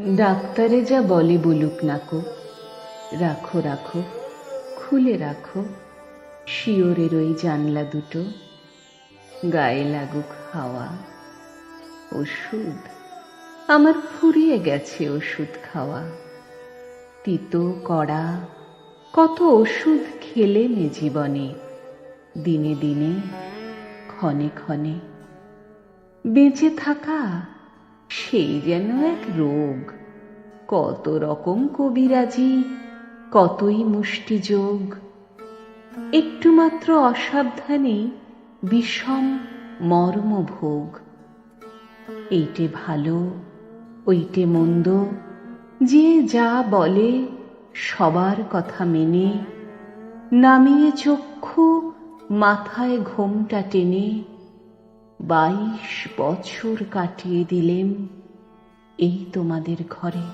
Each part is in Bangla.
ডাক্তারে যা বলে বলুক নাকো, রাখো রাখো, খুলে রাখো শিওরের ওই জানলা দুটো, গায়ে লাগুক হাওয়া। ওষুধ আমার ফুরিয়ে গেছে, ওষুধ খাওয়া। তিতো কড়া কত ওষুধ খেলেন এ জীবনে, দিনে দিনে ক্ষণে ক্ষণে। বেঁচে থাকা সেই যেন এক রোগ, কত রকম কবিরাজি, কতই মুষ্টিযোগ। একটু মাত্র অসাবধানে বিষম মর্মভোগ। এইটে ভালো, ওইটে মন্দ, যে যা বলে সবার কথা মেনে, নামিয়ে চক্ষু মাথায় ঘোমটা টেনে 22 বছর কাটিয়ে দিলেম এই তোমাদের ঘরে।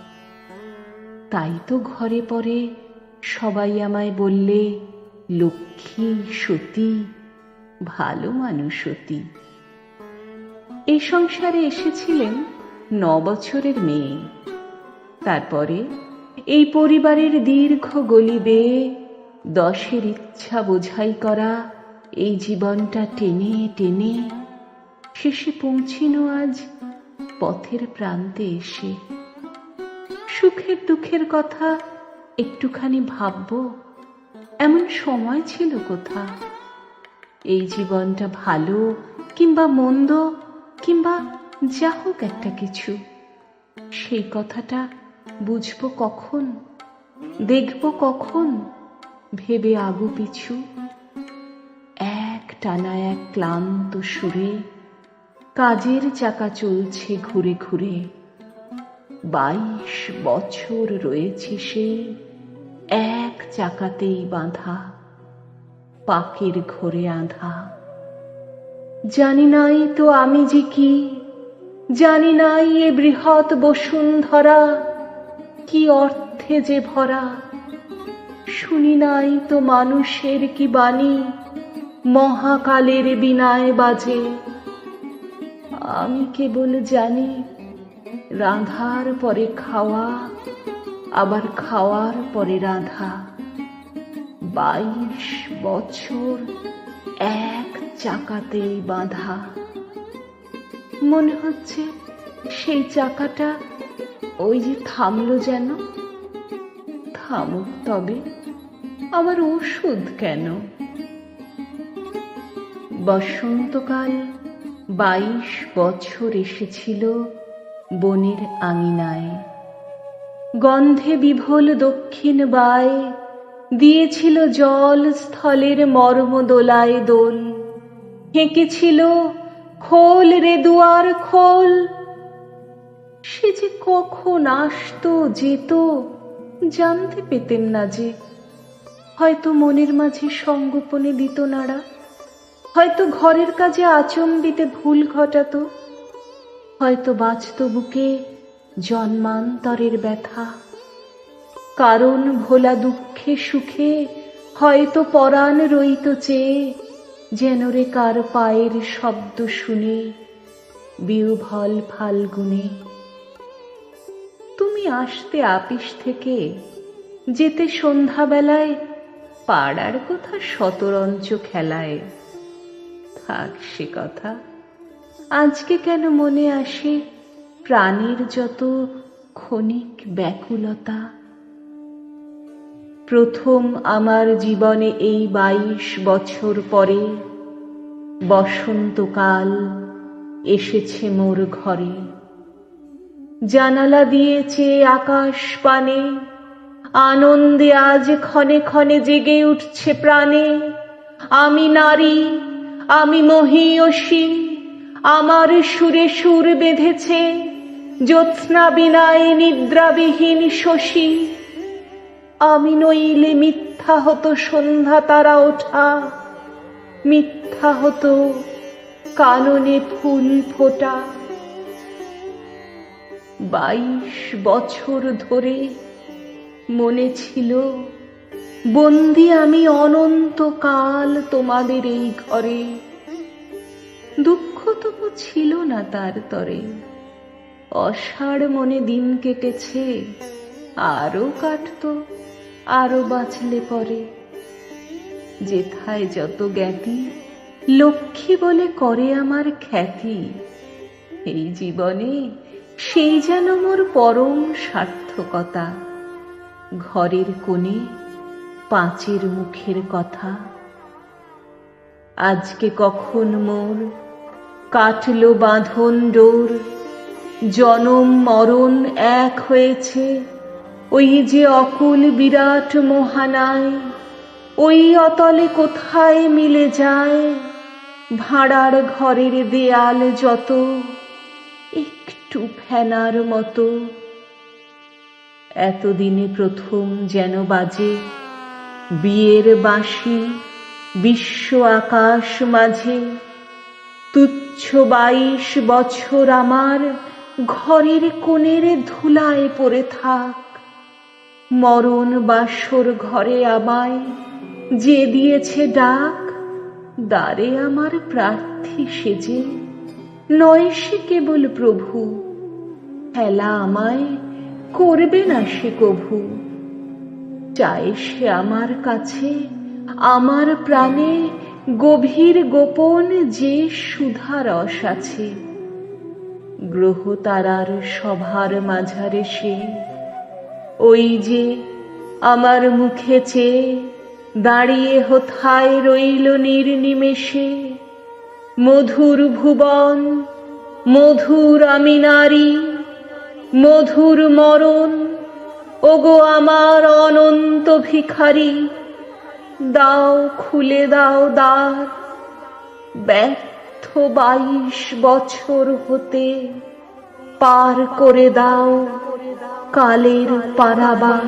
তাই তো ঘরে পরে সবাই আমায় বললে, লক্ষ্মী সতী, ভালো মানুষ অতি। এই সংসারে এসেছিলেন 9 বছরের মেয়ে। তারপরে এই পরিবারের দীর্ঘ গলি বেয়ে 10-এর ইচ্ছা বোঝাই করা এই জীবনটা টেনে টেনে শেষে পৌঁছিন আজ পথের প্রান্তে এসে। সুখের দুঃখের কথা একটুখানি ভাববো, এমন সময় ছিল কোথা? এই জীবনটা ভালো কিংবা মন্দ, কিংবা যা হোক একটা কিছু, সেই কথাটা বুঝবো কখন, দেখবো কখন, ভেবে আগু পিছু। এক টানা এক ক্লান্ত সুরে কাজের চাকা চলছে ঘুরে ঘুরে। 22 বছর রয়েছে সেই এক চাকাতেই বাঁধা, পাকের ঘোরে আঁধা। জানি নাই তো আমি যে কি, জানি নাই এ বৃহৎ বসুন্ধরা কি অর্থে যে ভরা। শুনি নাই তো মানুষের কি বাণী মহাকালের বীণায় বাজে। আমি কেবল জানি রাঁধার পরে খাওয়া, আবার খাওয়ার পরে রাঁধা। 22 বছর এক চাকাতেই বাঁধা। মনে হচ্ছে সেই চাকাটা ওই যে থামলো যেন। থামুক তবে, আবার ওষুধ কেন? বসন্তকাল 22 বছর এসেছিল বনের আঙিনায়। গন্ধে বিভোল দক্ষিণ বায় দিয়েছিল জল স্থলের মর্ম দোলায় দোল। হেঁকেছিল খোল রে দুয়ার খোল। সে যে কখন আসতো যেত জানতে পেতেম না যে। হয়তো মনের মাঝে সঙ্গোপনে দিত নাড়া, হয়তো ঘরের কাজে আচম্বিতে ভুল ঘটাতো, হয়তো বাঁচত বুকে জন্মান্তরের ব্যথা। কারণ ভোলা দুঃখে সুখে হয়তো পরাণ রইত চেয়ে, যেন রে কার পায়ের শব্দ শুনে বিউভল ফাল্গুনে। তুমি আসতে আপিস থেকে, যেতে সন্ধ্যাবেলায় পাড়ার কথা শতরঞ্চ খেলায়। থাক সে কথা, আজকে কেন মনে আসে প্রাণের যত ক্ষণিক ব্যাকুলতা। প্রথম আমার জীবনে এই 22 বছর পরে বসন্তকাল এসেছে মোর ঘরে। জানালা দিয়ে চেয়ে আকাশ পানে আনন্দে আজ ক্ষণে ক্ষণে জেগে উঠছে প্রাণে। আমি নারী, আমি মহীয়সী, আমার সুরে সুর বেঁধেছে জ্যোৎস্না বিনায় নিদ্রাবিহীন শশী। আমি নইলে মিথ্যা হতো সন্ধ্যা তারা ওঠা, মিথ্যা হতো কাননে ফুল ফোটা। 22 বছর ধরে মনে ছিল বন্দি আমি অনন্তকাল তোমাদের এই ঘরে। দুঃখ তবু ছিল না তার তরে, অষাঢ় মনে দিন কেটেছে, আরো কাটত, আরো বাঁচলে পরে। যেথায় যত জ্ঞাতি, লক্ষ্মী বলে করে আমার খ্যাতি। এই জীবনে সেই যেন মোর পরম সার্থকতা। ঘরের কোণে পাঁচের মুখের কথা। আজকে কখন মোর কাটলো বাঁধন ডোর, জনম মরণ এক হয়েছে ওই যে অকুল বিরাট মহানায়। ওই অতলে কোথায় মিলে যায় ভাড়ার ঘরের দেয়াল যত, একটু ফেনার মতো। এতদিনে প্রথম যেন বাজে বিয়ের বাঁশি বিশ্ব আকাশ মাঝে। তুচ্ছ 22 বছর আমার ঘরের কোণের ধুলায় পড়ে থাক। মরণ বাসর ঘরে আমায় যে দিয়েছে ডাক, দ্বারে আমার প্রার্থী সেজে নয় সে কেবল প্রভু। হেলা আমায় করবে না সে কভু। চায় সে আমার কাছে আমার প্রাণে গভীর গোপন যে সুধা রস আছে। গ্রহ তারার সভার মাঝারে সে, ওই যে আমার মুখে চেয়ে দাঁড়িয়ে হোথায় রইল নির্নিমেষে। মধুর ভুবন, মধুর আমি নারী, মধুর মরণ, ওগো আমার অনন্ত ভিখারি। দাও খুলে দাও দ্বার, ব্যর্থ 22 বছর হতে পার করে দাও কালের পারাবার।